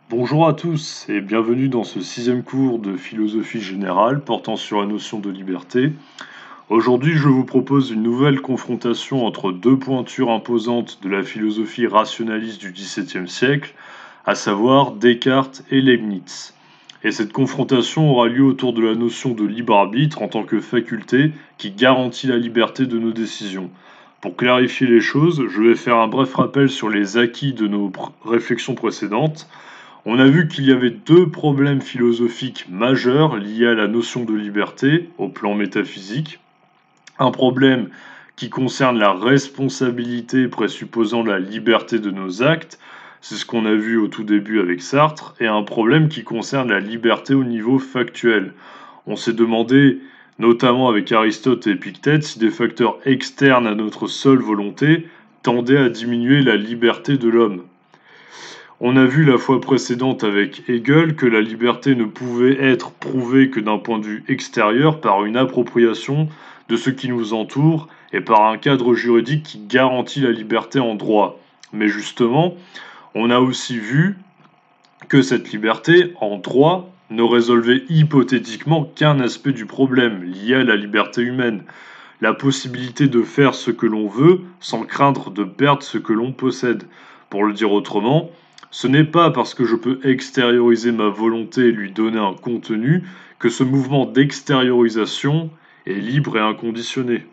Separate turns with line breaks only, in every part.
Bonjour à tous et bienvenue dans ce sixième cours de philosophie générale portant sur la notion de liberté. Aujourd'hui, je vous propose une nouvelle confrontation entre deux pointures imposantes de la philosophie rationaliste du XVIIe siècle, à savoir Descartes et Leibniz. Et cette confrontation aura lieu autour de la notion de libre arbitre en tant que faculté qui garantit la liberté de nos décisions. Pour clarifier les choses, je vais faire un bref rappel sur les acquis de nos réflexions précédentes. On a vu qu'il y avait deux problèmes philosophiques majeurs liés à la notion de liberté au plan métaphysique. Un problème qui concerne la responsabilité présupposant la liberté de nos actes, c'est ce qu'on a vu au tout début avec Sartre, et un problème qui concerne la liberté au niveau factuel. On s'est demandé, notamment avec Aristote et Épictète, si des facteurs externes à notre seule volonté tendaient à diminuer la liberté de l'homme. On a vu la fois précédente avec Hegel que la liberté ne pouvait être prouvée que d'un point de vue extérieur par une appropriation de ce qui nous entoure et par un cadre juridique qui garantit la liberté en droit. Mais justement, on a aussi vu que cette liberté en droit ne résolvait hypothétiquement qu'un aspect du problème lié à la liberté humaine, la possibilité de faire ce que l'on veut sans craindre de perdre ce que l'on possède. Pour le dire autrement, ce n'est pas parce que je peux extérioriser ma volonté et lui donner un contenu que ce mouvement d'extériorisation est libre et inconditionné.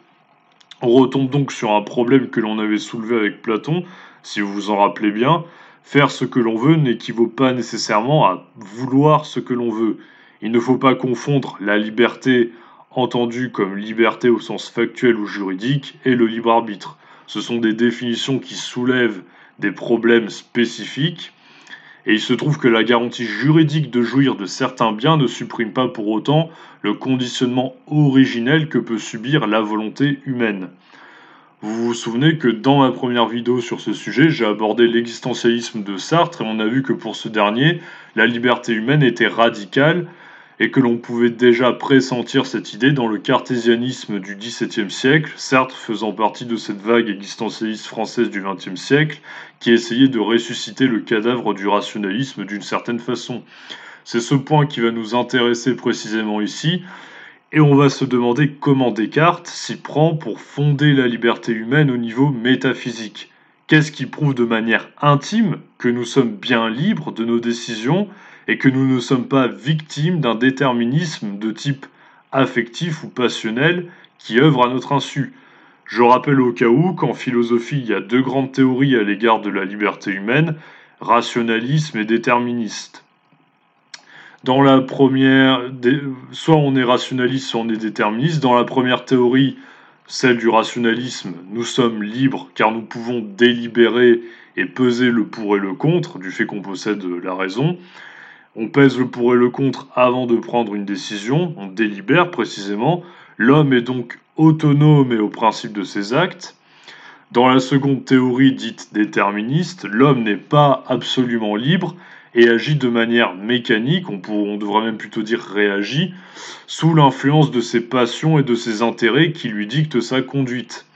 On retombe donc sur un problème que l'on avait soulevé avec Platon, si vous vous en rappelez bien. Faire ce que l'on veut n'équivaut pas nécessairement à vouloir ce que l'on veut. Il ne faut pas confondre la liberté entendue comme liberté au sens factuel ou juridique et le libre arbitre. Ce sont des définitions qui soulèvent des problèmes spécifiques et il se trouve que la garantie juridique de jouir de certains biens ne supprime pas pour autant le conditionnement originel que peut subir la volonté humaine. Vous vous souvenez que dans ma première vidéo sur ce sujet, j'ai abordé l'existentialisme de Sartre et on a vu que pour ce dernier, la liberté humaine était radicale et que l'on pouvait déjà pressentir cette idée dans le cartésianisme du XVIIe siècle, Sartre faisant partie de cette vague existentialiste française du XXe siècle qui essayait de ressusciter le cadavre du rationalisme d'une certaine façon. C'est ce point qui va nous intéresser précisément ici, et on va se demander comment Descartes s'y prend pour fonder la liberté humaine au niveau métaphysique. Qu'est-ce qui prouve de manière intime que nous sommes bien libres de nos décisions et que nous ne sommes pas victimes d'un déterminisme de type affectif ou passionnel qui œuvre à notre insu? Je rappelle au cas où qu'en philosophie, il y a deux grandes théories à l'égard de la liberté humaine, rationalisme et déterministe. Dans la première, soit on est rationaliste, soit on est déterministe. Dans la première théorie, celle du rationalisme, nous sommes libres car nous pouvons délibérer et peser le pour et le contre du fait qu'on possède la raison. On pèse le pour et le contre avant de prendre une décision, on délibère précisément. L'homme est donc autonome et au principe de ses actes. Dans la seconde théorie dite déterministe, l'homme n'est pas absolument libre et agit de manière mécanique, on devrait même plutôt dire réagit, sous l'influence de ses passions et de ses intérêts qui lui dictent sa conduite.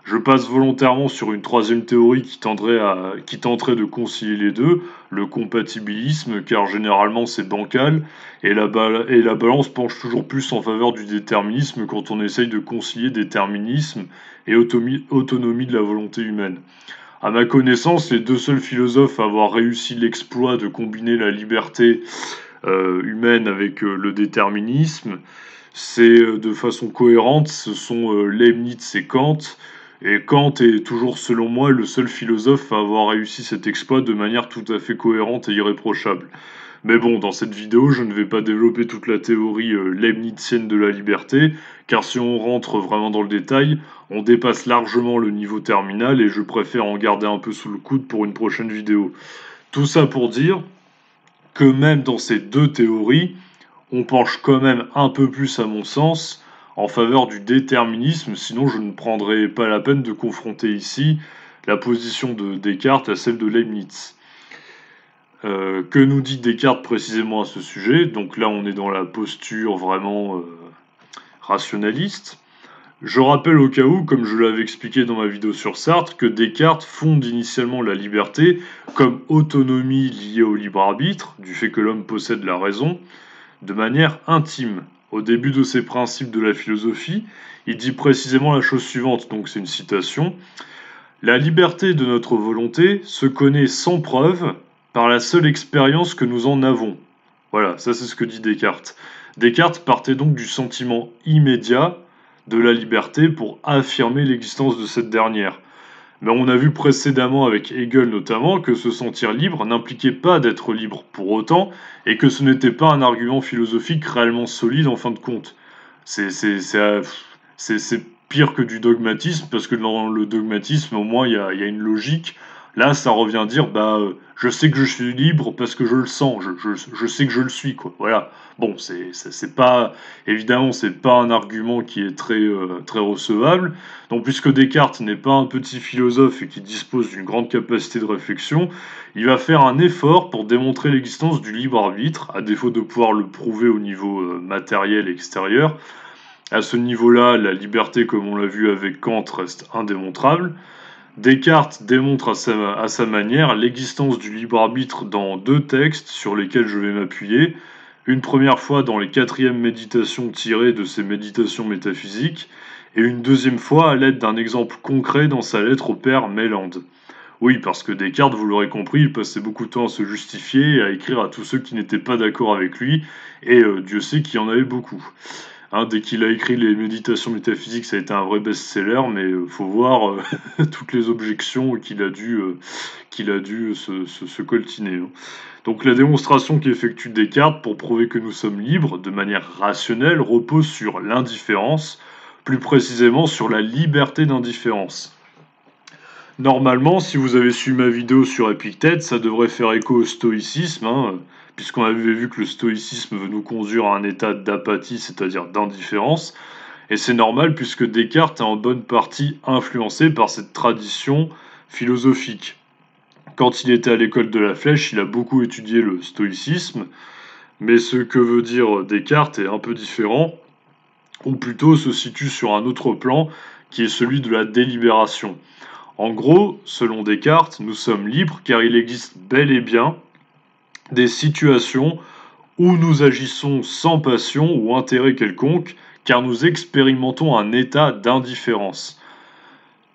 Je passe volontairement sur une troisième théorie qui tenterait de concilier les deux, le compatibilisme, car généralement c'est bancal, et la balance penche toujours plus en faveur du déterminisme quand on essaye de concilier déterminisme et autonomie de la volonté humaine. À ma connaissance, les deux seuls philosophes à avoir réussi l'exploit de combiner la liberté humaine avec le déterminisme, c'est de façon cohérente, ce sont Leibniz et Kant. Et Kant est toujours, selon moi, le seul philosophe à avoir réussi cet exploit de manière tout à fait cohérente et irréprochable. Mais bon, dans cette vidéo, je ne vais pas développer toute la théorie leibnizienne de la liberté, car si on rentre vraiment dans le détail, on dépasse largement le niveau terminal et je préfère en garder un peu sous le coude pour une prochaine vidéo. Tout ça pour dire que même dans ces deux théories, on penche quand même un peu plus, à mon sens, en faveur du déterminisme, sinon je ne prendrais pas la peine de confronter ici la position de Descartes à celle de Leibniz. Que nous dit Descartes précisément à ce sujet? Donc là, on est dans la posture vraiment rationaliste. Je rappelle au cas où, comme je l'avais expliqué dans ma vidéo sur Sartre, que Descartes fonde initialement la liberté comme autonomie liée au libre arbitre, du fait que l'homme possède la raison, de manière intime. Au début de ses principes de la philosophie, il dit précisément la chose suivante, donc c'est une citation: la liberté de notre volonté se connaît sans preuve par la seule expérience que nous en avons. Voilà, ça c'est ce que dit Descartes. Descartes partait donc du sentiment immédiat de la liberté pour affirmer l'existence de cette dernière. Mais on a vu précédemment avec Hegel notamment que se sentir libre n'impliquait pas d'être libre pour autant et que ce n'était pas un argument philosophique réellement solide en fin de compte. C'est pire que du dogmatisme parce que dans le dogmatisme au moins il y a une logique. Là ça revient à dire je sais que je suis libre parce que je le sens, je sais que je le suis quoi. Voilà. Bon c'est pas évidemment c'est pas un argument qui est très recevable. Donc, puisque Descartes n'est pas un petit philosophe et qui dispose d'une grande capacité de réflexion, il va faire un effort pour démontrer l'existence du libre arbitre, à défaut de pouvoir le prouver au niveau matériel extérieur. À ce niveau-là, la liberté, comme on l'a vu avec Kant, reste indémontrable. Descartes démontre à sa manière l'existence du libre arbitre dans deux textes sur lesquels je vais m'appuyer. Une première fois dans les quatrièmes méditations tirées de ses méditations métaphysiques, et une deuxième fois à l'aide d'un exemple concret dans sa lettre au père Mélande. Oui, parce que Descartes, vous l'aurez compris, il passait beaucoup de temps à se justifier et à écrire à tous ceux qui n'étaient pas d'accord avec lui, et Dieu sait qu'il y en avait beaucoup. Hein, dès qu'il a écrit les méditations métaphysiques, ça a été un vrai best-seller, mais faut voir toutes les objections qu'il a dû se coltiner. Hein. Donc la démonstration qu'effectue Descartes pour prouver que nous sommes libres de manière rationnelle repose sur l'indifférence, plus précisément sur la liberté d'indifférence. Normalement, si vous avez suivi ma vidéo sur Épictète, ça devrait faire écho au stoïcisme, hein, puisqu'on avait vu que le stoïcisme veut nous conduire à un état d'apathie, c'est-à-dire d'indifférence, et c'est normal puisque Descartes est en bonne partie influencé par cette tradition philosophique. Quand il était à l'école de la Flèche, il a beaucoup étudié le stoïcisme, mais ce que veut dire Descartes est un peu différent, ou plutôt se situe sur un autre plan, qui est celui de la délibération. En gros, selon Descartes, nous sommes libres car il existe bel et bien des situations où nous agissons sans passion ou intérêt quelconque, car nous expérimentons un état d'indifférence.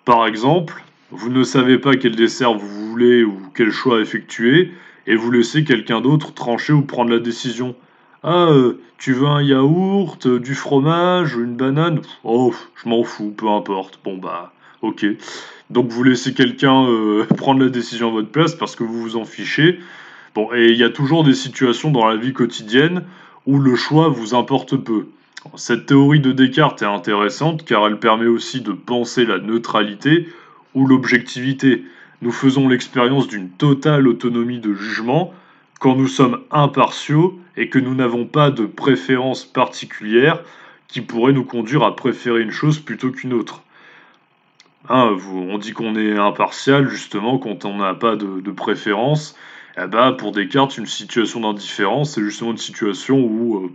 Par exemple, vous ne savez pas quel dessert vous voulez ou quel choix effectuer, et vous laissez quelqu'un d'autre trancher ou prendre la décision. Ah, tu veux un yaourt, du fromage, une banane? Oh, je m'en fous, peu importe. Bon bah, ok. Donc vous laissez quelqu'un prendre la décision à votre place parce que vous vous en fichez. Bon, et il y a toujours des situations dans la vie quotidienne où le choix vous importe peu. Cette théorie de Descartes est intéressante car elle permet aussi de penser la neutralité ou l'objectivité. Nous faisons l'expérience d'une totale autonomie de jugement quand nous sommes impartiaux et que nous n'avons pas de préférence particulière qui pourrait nous conduire à préférer une chose plutôt qu'une autre. Hein, on dit qu'on est impartial justement quand on n'a pas de préférence. Eh ben, pour Descartes, une situation d'indifférence, c'est justement une situation où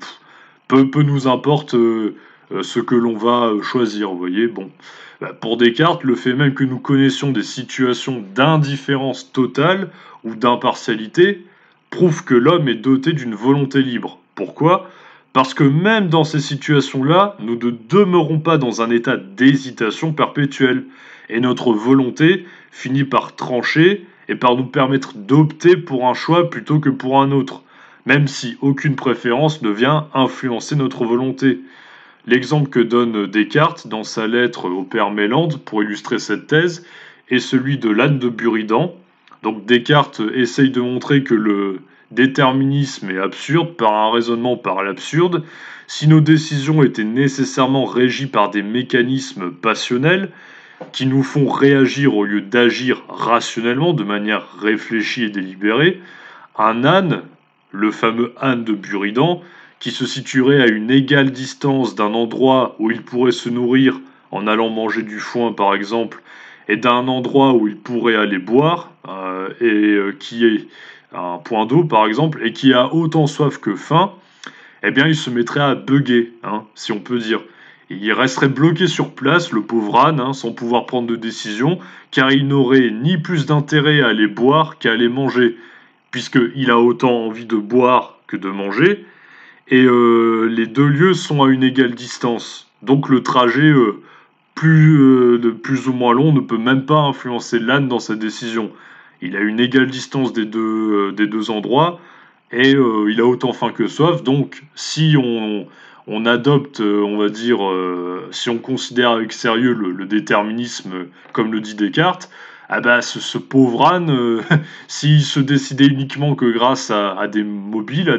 peu nous importe ce que l'on va choisir, vous voyez. Bon, bah, pour Descartes, le fait même que nous connaissions des situations d'indifférence totale ou d'impartialité prouve que l'homme est doté d'une volonté libre. Pourquoi? Parce que même dans ces situations-là, nous ne demeurons pas dans un état d'hésitation perpétuelle. Et notre volonté finit par trancher et par nous permettre d'opter pour un choix plutôt que pour un autre, même si aucune préférence ne vient influencer notre volonté. L'exemple que donne Descartes dans sa lettre au père Mélande pour illustrer cette thèse est celui de l'âne de Buridan. Donc Descartes essaye de montrer que le déterminisme est absurde par un raisonnement par l'absurde. Si nos décisions étaient nécessairement régies par des mécanismes passionnels qui nous font réagir au lieu d'agir rationnellement de manière réfléchie et délibérée, un âne, le fameux âne de Buridan, qui se situerait à une égale distance d'un endroit où il pourrait se nourrir en allant manger du foin par exemple, et d'un endroit où il pourrait aller boire, qui est un point d'eau par exemple, et qui a autant soif que faim, eh bien il se mettrait à bugger, hein, si on peut dire. Il resterait bloqué sur place, le pauvre âne, hein, sans pouvoir prendre de décision, car il n'aurait ni plus d'intérêt à aller boire qu'à aller manger, puisqu'il a autant envie de boire que de manger, et les deux lieux sont à une égale distance. Donc le trajet, de plus ou moins long, ne peut même pas influencer l'âne dans sa décision. Il a une égale distance des deux endroits, et il a autant faim que soif, donc si on adopte, on va dire, si on considère avec sérieux le déterminisme, comme le dit Descartes, ah bah ce pauvre âne, s'il se décidait uniquement que grâce à des mobiles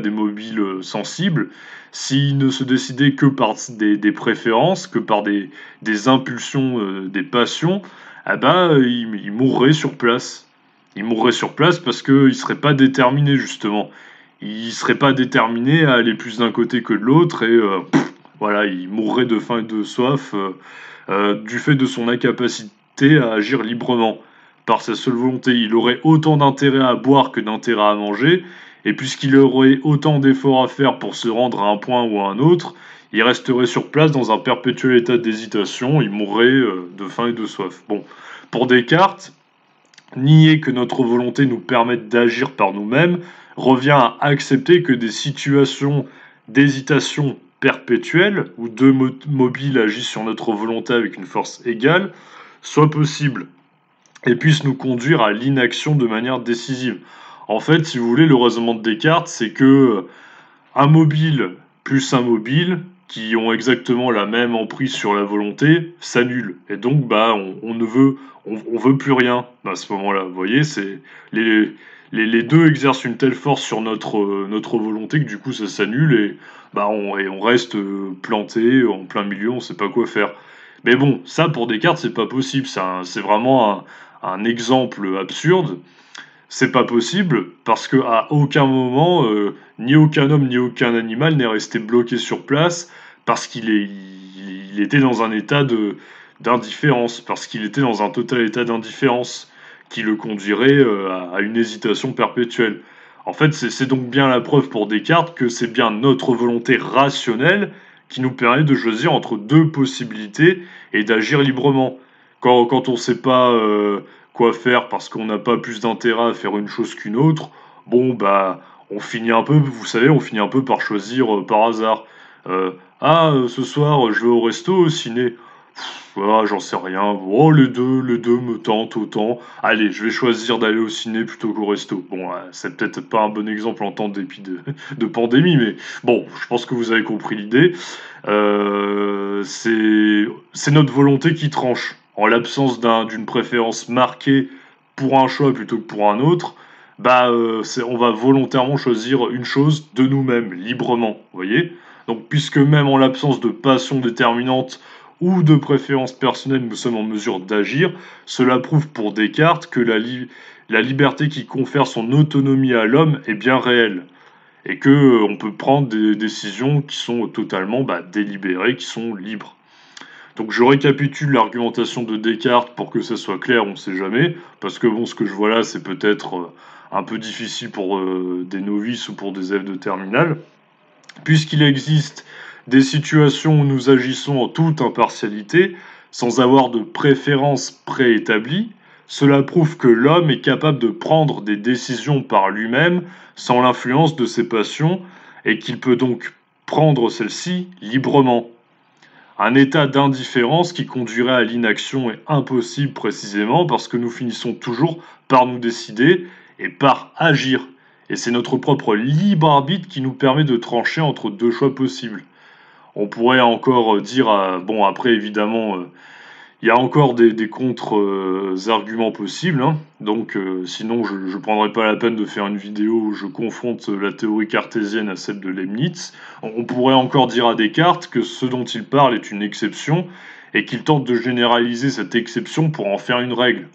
sensibles, s'il ne se décidait que par des préférences, que par des impulsions, des passions, ah bah il mourrait sur place. Il mourrait sur place parce qu'il ne serait pas déterminé justement. Il serait pas déterminé à aller plus d'un côté que de l'autre et voilà, il mourrait de faim et de soif du fait de son incapacité à agir librement. Par sa seule volonté, il aurait autant d'intérêt à boire que d'intérêt à manger, et puisqu'il aurait autant d'efforts à faire pour se rendre à un point ou à un autre, il resterait sur place dans un perpétuel état d'hésitation, il mourrait de faim et de soif. Bon, pour Descartes, nier que notre volonté nous permette d'agir par nous-mêmes revient à accepter que des situations d'hésitation perpétuelle, où deux mobiles agissent sur notre volonté avec une force égale, soient possibles et puissent nous conduire à l'inaction de manière décisive. En fait, si vous voulez, le raisonnement de Descartes, c'est que un mobile plus un mobile, qui ont exactement la même emprise sur la volonté, s'annulent. Et donc, bah, on veut plus rien à ce moment-là. Vous voyez, c'est les deux exercent une telle force sur notre volonté que du coup ça s'annule et bah on reste planté en plein milieu, on sait pas quoi faire. Mais bon, ça pour Descartes c'est pas possible, c'est vraiment un exemple absurde. C'est pas possible parce que à aucun moment, ni aucun homme ni aucun animal n'est resté bloqué sur place parce il était dans un état d'indifférence, parce qu'il était dans un total état d'indifférence qui le conduirait à une hésitation perpétuelle. En fait, c'est donc bien la preuve pour Descartes que c'est bien notre volonté rationnelle qui nous permet de choisir entre deux possibilités et d'agir librement. Quand on ne sait pas quoi faire parce qu'on n'a pas plus d'intérêt à faire une chose qu'une autre, bon bah on finit un peu, vous savez, on finit un peu par choisir par hasard. Euh, Ce soir je vais au resto, au ciné. Voilà, j'en sais rien. Oh, les deux me tentent autant. Allez, je vais choisir d'aller au ciné plutôt qu'au resto. Bon, c'est peut-être pas un bon exemple en temps de pandémie, mais bon, je pense que vous avez compris l'idée. C'est notre volonté qui tranche. En l'absence d'une préférence marquée pour un choix plutôt que pour un autre, bah, on va volontairement choisir une chose de nous-mêmes, librement, vous voyez? Donc, puisque même en l'absence de passion déterminante ou de préférence personnelle, nous sommes en mesure d'agir, cela prouve pour Descartes que la liberté qui confère son autonomie à l'homme est bien réelle et que on peut prendre des décisions qui sont totalement délibérées, qui sont libres. Donc je récapitule l'argumentation de Descartes pour que ça soit clair, on ne sait jamais, parce que bon, ce que je vois là, c'est peut-être un peu difficile pour des novices ou pour des élèves de terminale. Puisqu'il existe des situations où nous agissons en toute impartialité, sans avoir de préférence préétablie, cela prouve que l'homme est capable de prendre des décisions par lui-même sans l'influence de ses passions et qu'il peut donc prendre celles-ci librement. Un état d'indifférence qui conduirait à l'inaction est impossible précisément parce que nous finissons toujours par nous décider et par agir. Et c'est notre propre libre arbitre qui nous permet de trancher entre deux choix possibles. On pourrait encore dire, bon après évidemment, il y a encore des contre-arguments possibles, hein. Donc sinon je ne prendrai pas la peine de faire une vidéo où je confronte la théorie cartésienne à celle de Leibniz. On pourrait encore dire à Descartes que ce dont il parle est une exception et qu'il tente de généraliser cette exception pour en faire une règle.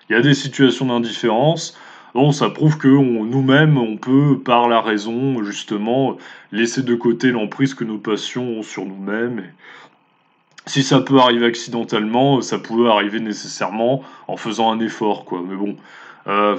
Il y a des situations d'indifférence. Bon, ça prouve que nous-mêmes, on peut, par la raison, justement, laisser de côté l'emprise que nos passions ont sur nous-mêmes. Et si ça peut arriver accidentellement, ça peut arriver nécessairement en faisant un effort, quoi. Mais bon, euh,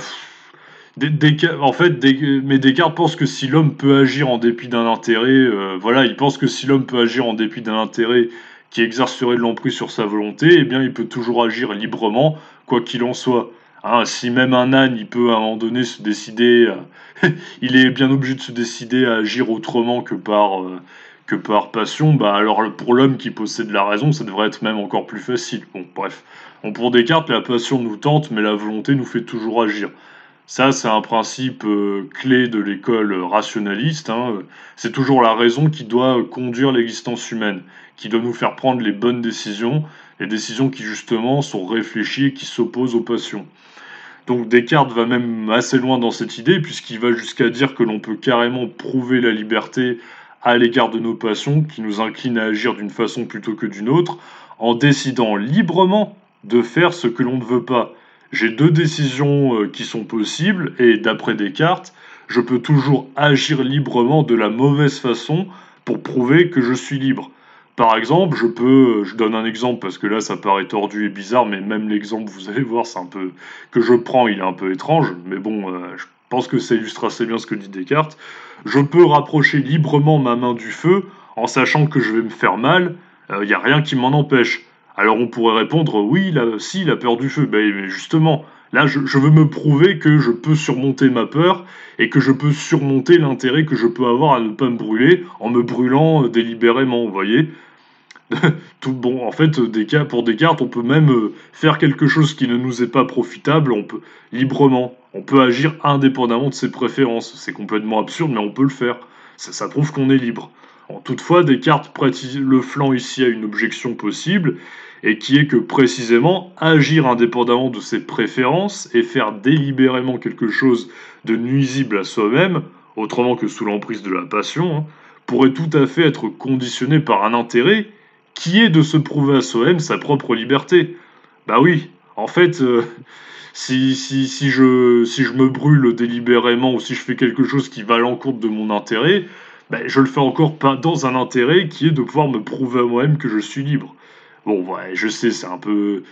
en fait, mais Descartes pense que si l'homme peut agir en dépit d'un intérêt, voilà, il pense que si l'homme peut agir en dépit d'un intérêt qui exercerait de l'emprise sur sa volonté, eh bien il peut toujours agir librement, quoi qu'il en soit. Hein, si même un âne, il peut à un moment donné se décider, il est bien obligé de se décider à agir autrement que par passion, bah alors pour l'homme qui possède la raison, ça devrait être même encore plus facile. Bon, bref. Bon, pour Descartes, la passion nous tente, mais la volonté nous fait toujours agir. Ça, c'est un principe clé de l'école rationaliste. Hein. C'est toujours la raison qui doit conduire l'existence humaine, qui doit nous faire prendre les décisions qui justement sont réfléchies et qui s'opposent aux passions. Donc Descartes va même assez loin dans cette idée, puisqu'il va jusqu'à dire que l'on peut carrément prouver la liberté à l'égard de nos passions, qui nous inclinent à agir d'une façon plutôt que d'une autre, en décidant librement de faire ce que l'on ne veut pas. J'ai deux décisions qui sont possibles, et d'après Descartes, je peux toujours agir librement de la mauvaise façon pour prouver que je suis libre. Par exemple, je donne un exemple parce que là ça paraît tordu et bizarre, mais même l'exemple, vous allez voir, c'est un peu, que je prends, il est un peu étrange, mais bon, je pense que ça illustre assez bien ce que dit Descartes. Je peux rapprocher librement ma main du feu en sachant que je vais me faire mal, il n'y a rien qui m'en empêche. Alors on pourrait répondre, oui, là, si, la peur du feu, ben, mais justement, là je veux me prouver que je peux surmonter ma peur et que je peux surmonter l'intérêt que je peux avoir à ne pas me brûler en me brûlant délibérément, vous voyez. Tout bon, en fait, pour Descartes, on peut même faire quelque chose qui ne nous est pas profitable, on peut librement, on peut agir indépendamment de ses préférences. C'est complètement absurde, mais on peut le faire. Ça prouve qu'on est libre. Toutefois, Descartes prête le flanc ici à une objection possible, et qui est que précisément, agir indépendamment de ses préférences et faire délibérément quelque chose de nuisible à soi-même, autrement que sous l'emprise de la passion, hein, pourrait tout à fait être conditionné par un intérêt qui est de se prouver à soi-même sa propre liberté. Bah oui, en fait, si je me brûle délibérément ou si je fais quelque chose qui va à l'encontre de mon intérêt, ben, je le fais encore pas dans un intérêt qui est de pouvoir me prouver à moi-même que je suis libre. Bon, ouais, je sais, c'est un peu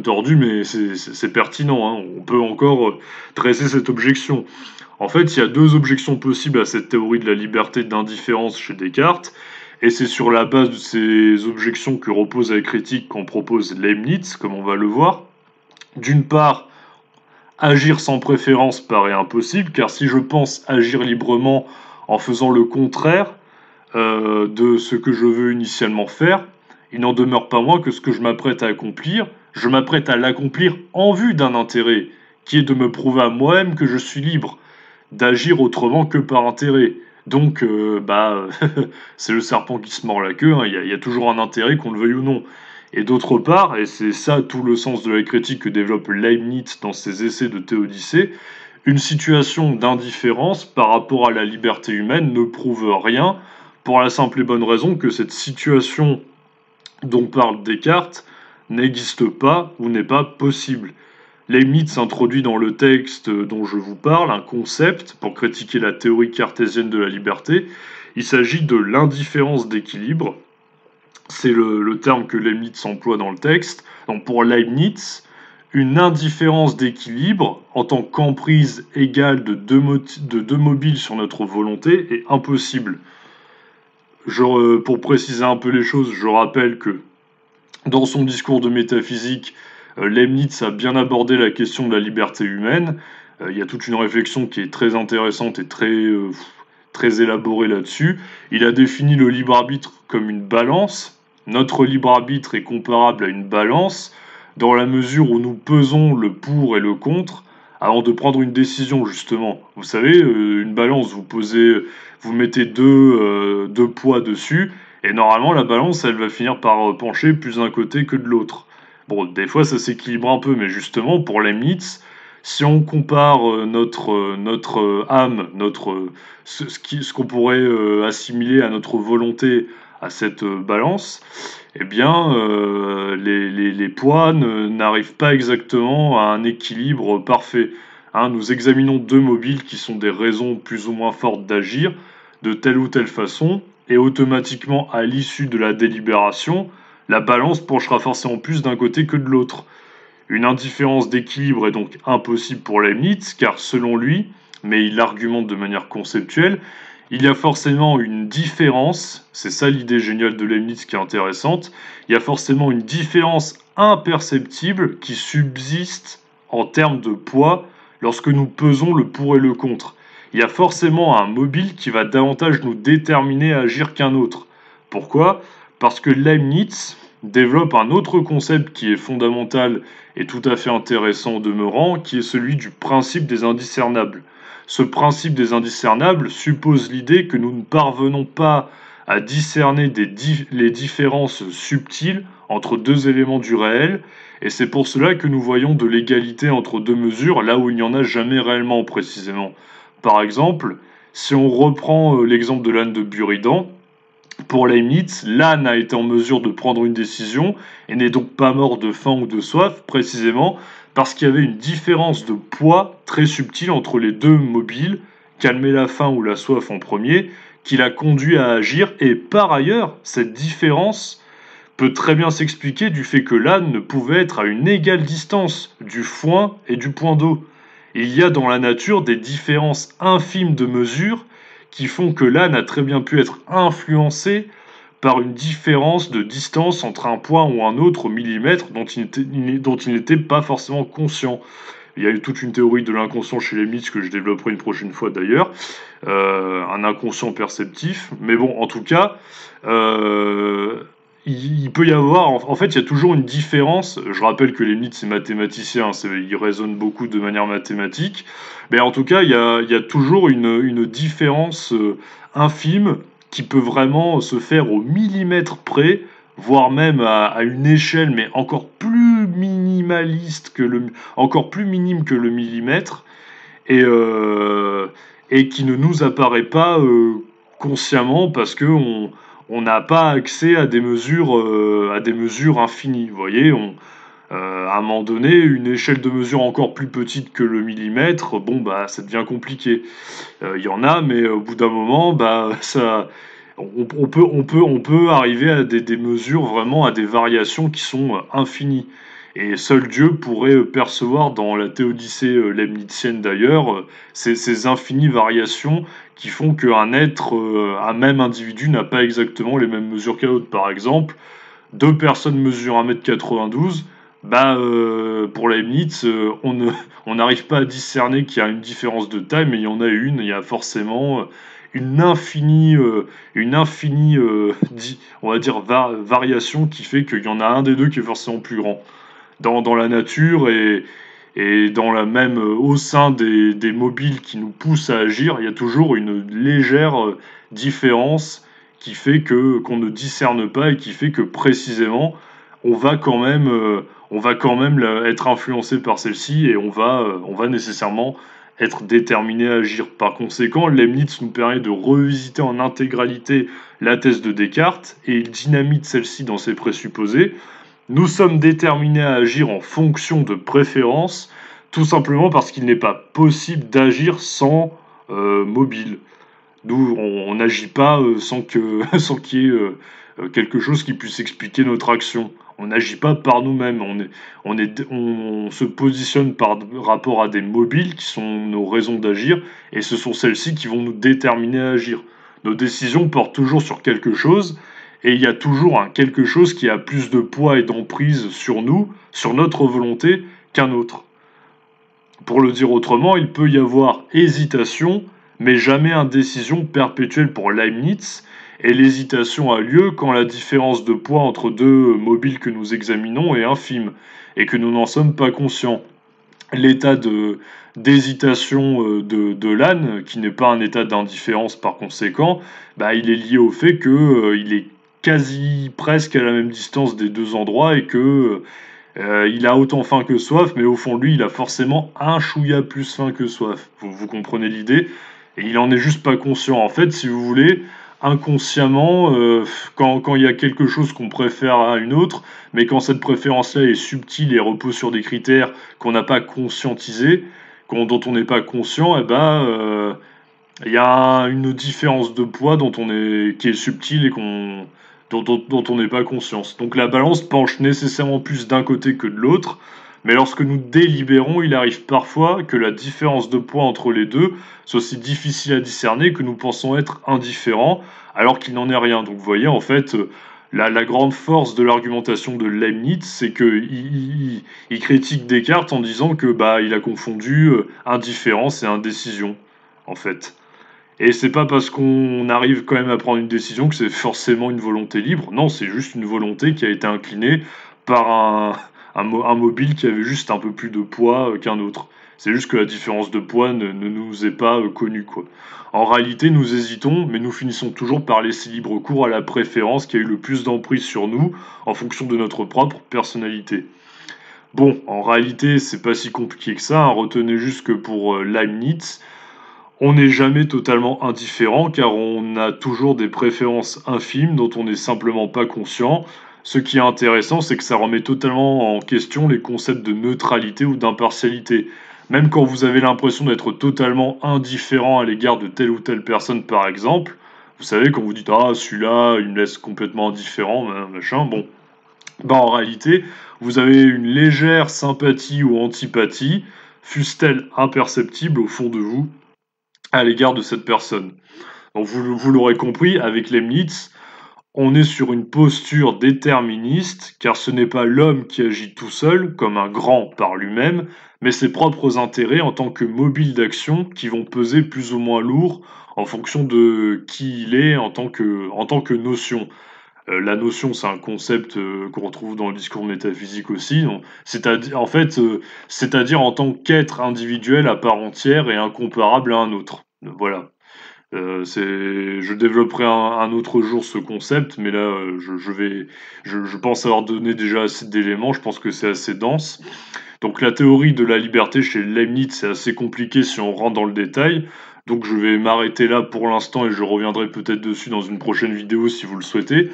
tordu, mais c'est pertinent. Hein. On peut encore dresser cette objection. En fait, il y a deux objections possibles à cette théorie de la liberté d'indifférence chez Descartes, et c'est sur la base de ces objections que repose la critique qu'en propose Leibniz, comme on va le voir. D'une part, agir sans préférence paraît impossible, car si je pense agir librement en faisant le contraire de ce que je veux initialement faire, il n'en demeure pas moins que ce que je m'apprête à accomplir, je m'apprête à l'accomplir en vue d'un intérêt, qui est de me prouver à moi-même que je suis libre, d'agir autrement que par intérêt. Donc, c'est le serpent qui se mord la queue, hein, y a toujours un intérêt, qu'on le veuille ou non. Et d'autre part, et c'est ça tout le sens de la critique que développe Leibniz dans ses essais de Théodicée, une situation d'indifférence par rapport à la liberté humaine ne prouve rien, pour la simple et bonne raison que cette situation dont parle Descartes n'existe pas ou n'est pas possible. Leibniz introduit dans le texte dont je vous parle un concept pour critiquer la théorie cartésienne de la liberté. Il s'agit de l'indifférence d'équilibre. C'est le terme que Leibniz emploie dans le texte. Donc pour Leibniz, une indifférence d'équilibre en tant qu'emprise égale de deux mobiles sur notre volonté est impossible. Pour préciser un peu les choses, je rappelle que dans son discours de métaphysique, Leibniz a bien abordé la question de la liberté humaine. Il y a toute une réflexion qui est très intéressante et très élaborée là-dessus. Il a défini le libre arbitre comme une balance. Notre libre arbitre est comparable à une balance dans la mesure où nous pesons le pour et le contre avant de prendre une décision, justement. Vous savez, une balance, vous mettez deux poids dessus, et normalement la balance, elle va finir par pencher plus d'un côté que de l'autre. Bon, des fois ça s'équilibre un peu, mais justement, pour Leibniz, si on compare notre âme, ce qu'on pourrait assimiler à notre volonté à cette balance, eh bien, les poids n'arrivent pas exactement à un équilibre parfait. Hein, nous examinons deux mobiles qui sont des raisons plus ou moins fortes d'agir de telle ou telle façon, et automatiquement, à l'issue de la délibération, la balance penchera forcément plus d'un côté que de l'autre. Une indifférence d'équilibre est donc impossible pour Leibniz, car selon lui, mais il argumente de manière conceptuelle, il y a forcément une différence, c'est ça l'idée géniale de Leibniz qui est intéressante, il y a forcément une différence imperceptible qui subsiste en termes de poids lorsque nous pesons le pour et le contre. Il y a forcément un mobile qui va davantage nous déterminer à agir qu'un autre. Pourquoi? Parce que Leibniz développe un autre concept qui est fondamental et tout à fait intéressant au demeurant, qui est celui du principe des indiscernables. Ce principe des indiscernables suppose l'idée que nous ne parvenons pas à discerner les différences subtiles entre deux éléments du réel, et c'est pour cela que nous voyons de l'égalité entre deux mesures là où il n'y en a jamais réellement précisément. Par exemple, si on reprend l'exemple de l'âne de Buridan, pour Leibniz, l'âne a été en mesure de prendre une décision et n'est donc pas mort de faim ou de soif, précisément parce qu'il y avait une différence de poids très subtile entre les deux mobiles, calmer la faim ou la soif en premier, qui l'a conduit à agir, et par ailleurs, cette différence peut très bien s'expliquer du fait que l'âne ne pouvait être à une égale distance du foin et du point d'eau. Il y a dans la nature des différences infimes de mesure qui font que l'âne a très bien pu être influencé par une différence de distance entre un point ou un autre au millimètre dont il n'était pas forcément conscient. Il y a eu toute une théorie de l'inconscient chez les mythes que je développerai une prochaine fois d'ailleurs, un inconscient perceptif. Mais bon, en tout cas, il peut y avoir, en fait, il y a toujours une différence. Je rappelle que les mythes, c'est mathématicien, ils raisonnent beaucoup de manière mathématique. Mais en tout cas, il y a toujours une différence infime qui peut vraiment se faire au millimètre près, voire même à une échelle, mais encore plus minimaliste encore plus minime que le millimètre, et, euh, et qui ne nous apparaît pas consciemment parce que on n'a pas accès à des mesures infinies. Vous voyez, à un moment donné, une échelle de mesure encore plus petite que le millimètre, bon bah ça devient compliqué. Il y en a, mais au bout d'un moment, bah ça, on peut arriver à des mesures vraiment à des variations qui sont infinies. Et seul Dieu pourrait percevoir dans la théodicée leibnizienne d'ailleurs ces infinies variations qui font qu'un être, un même individu n'a pas exactement les mêmes mesures qu'un autre. Par exemple, deux personnes mesurent 1,92 m, bah, pour Leibniz, on n'arrive pas à discerner qu'il y a une différence de taille, mais il y en a une, il y a forcément on va dire, variation qui fait qu'il y en a un des deux qui est forcément plus grand. Dans la nature et dans la même, au sein des mobiles qui nous poussent à agir, il y a toujours une légère différence qui fait qu'on ne discerne pas et qui fait que précisément on va quand même être influencé par celle-ci et on va nécessairement être déterminé à agir. Par conséquent, Leibniz nous permet de revisiter en intégralité la thèse de Descartes et il dynamite celle-ci dans ses présupposés. Nous sommes déterminés à agir en fonction de préférences, tout simplement parce qu'il n'est pas possible d'agir sans mobile. Nous, on n'agit pas sans qu'il y ait quelque chose qui puisse expliquer notre action. On n'agit pas par nous-mêmes. On se positionne par rapport à des mobiles qui sont nos raisons d'agir, et ce sont celles-ci qui vont nous déterminer à agir. Nos décisions portent toujours sur quelque chose, et il y a toujours quelque chose qui a plus de poids et d'emprise sur nous, sur notre volonté, qu'un autre. Pour le dire autrement, il peut y avoir hésitation, mais jamais indécision perpétuelle pour Leibniz, et l'hésitation a lieu quand la différence de poids entre deux mobiles que nous examinons est infime, et que nous n'en sommes pas conscients. L'état d'hésitation de l'âne, qui n'est pas un état d'indifférence par conséquent, bah, il est lié au fait qu'il est quasi presque à la même distance des deux endroits et que il a autant faim que soif, mais au fond de lui, il a forcément un chouïa plus faim que soif. Vous comprenez l'idée? Et il en est juste pas conscient. En fait, si vous voulez, inconsciemment, quand il y a quelque chose qu'on préfère à une autre, mais quand cette préférence-là est subtile et repose sur des critères qu'on n'a pas conscientisés, dont on n'est pas conscient, et ben, il y a une différence de poids qui est subtile et dont on n'est pas conscient. Donc la balance penche nécessairement plus d'un côté que de l'autre, Mais lorsque nous délibérons, il arrive parfois que la différence de poids entre les deux soit aussi difficile à discerner que nous pensons être indifférents, alors qu'il n'en est rien. Donc vous voyez, en fait, la grande force de l'argumentation de Leibniz, c'est qu'il critique Descartes en disant que bah il a confondu indifférence et indécision, en fait. Et c'est pas parce qu'on arrive quand même à prendre une décision que c'est forcément une volonté libre. Non, c'est juste une volonté qui a été inclinée par un mobile qui avait juste un peu plus de poids qu'un autre. C'est juste que la différence de poids ne nous est pas connue, quoi. En réalité, nous hésitons, mais nous finissons toujours par laisser libre cours à la préférence qui a eu le plus d'emprise sur nous en fonction de notre propre personnalité. Bon, en réalité, c'est pas si compliqué que ça, hein. Retenez juste que pour Leibniz, on n'est jamais totalement indifférent car on a toujours des préférences infimes dont on n'est simplement pas conscient. Ce qui est intéressant, c'est que ça remet totalement en question les concepts de neutralité ou d'impartialité. Même quand vous avez l'impression d'être totalement indifférent à l'égard de telle ou telle personne, par exemple, vous savez, quand vous dites ah celui-là, il me laisse complètement indifférent, machin, bon, bah en réalité, vous avez une légère sympathie ou antipathie, fût-elle imperceptible au fond de vous, à l'égard de cette personne. Donc vous l'aurez compris, avec Leibniz, on est sur une posture déterministe, car ce n'est pas l'homme qui agit tout seul, comme un grand par lui-même, mais ses propres intérêts en tant que mobile d'action qui vont peser plus ou moins lourd en fonction de qui il est en tant que notion. La notion, c'est un concept qu'on retrouve dans le discours métaphysique aussi. C'est-à-dire, en fait, c'est-à-dire en tant qu'être individuel à part entière et incomparable à un autre. Voilà. Je développerai un autre jour ce concept, mais là, je pense avoir donné déjà assez d'éléments. Je pense que c'est assez dense. Donc la théorie de la liberté chez Leibniz, c'est assez compliqué si on rentre dans le détail. Donc je vais m'arrêter là pour l'instant et je reviendrai peut-être dessus dans une prochaine vidéo si vous le souhaitez.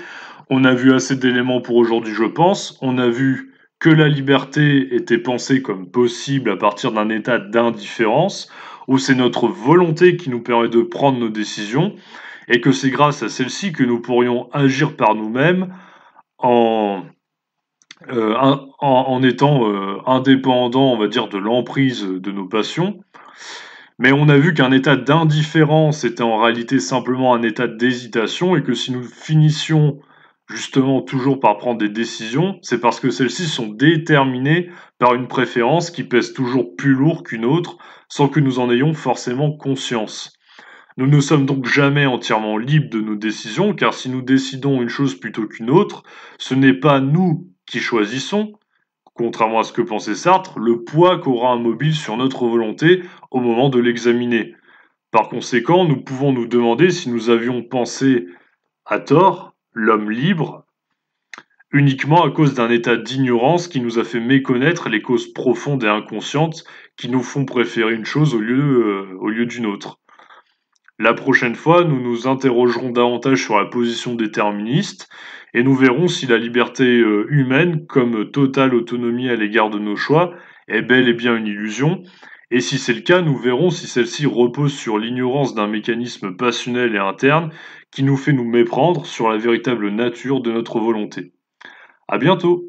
On a vu assez d'éléments pour aujourd'hui, je pense. On a vu que la liberté était pensée comme possible à partir d'un état d'indifférence, où c'est notre volonté qui nous permet de prendre nos décisions, et que c'est grâce à celle-ci que nous pourrions agir par nous-mêmes en, en étant indépendants, on va dire, de l'emprise de nos passions. Mais on a vu qu'un état d'indifférence était en réalité simplement un état d'hésitation et que si nous finissions justement toujours par prendre des décisions, c'est parce que celles-ci sont déterminées par une préférence qui pèse toujours plus lourd qu'une autre sans que nous en ayons forcément conscience. Nous ne sommes donc jamais entièrement libres de nos décisions car si nous décidons une chose plutôt qu'une autre, ce n'est pas nous qui choisissons, contrairement à ce que pensait Sartre, le poids qu'aura un mobile sur notre volonté au moment de l'examiner. Par conséquent, nous pouvons nous demander si nous avions pensé à tort l'homme libre uniquement à cause d'un état d'ignorance qui nous a fait méconnaître les causes profondes et inconscientes qui nous font préférer une chose au lieu d'une autre. La prochaine fois, nous nous interrogerons davantage sur la position déterministe et nous verrons si la liberté humaine, comme totale autonomie à l'égard de nos choix, est bel et bien une illusion. Et si c'est le cas, nous verrons si celle-ci repose sur l'ignorance d'un mécanisme passionnel et interne qui nous fait nous méprendre sur la véritable nature de notre volonté. À bientôt!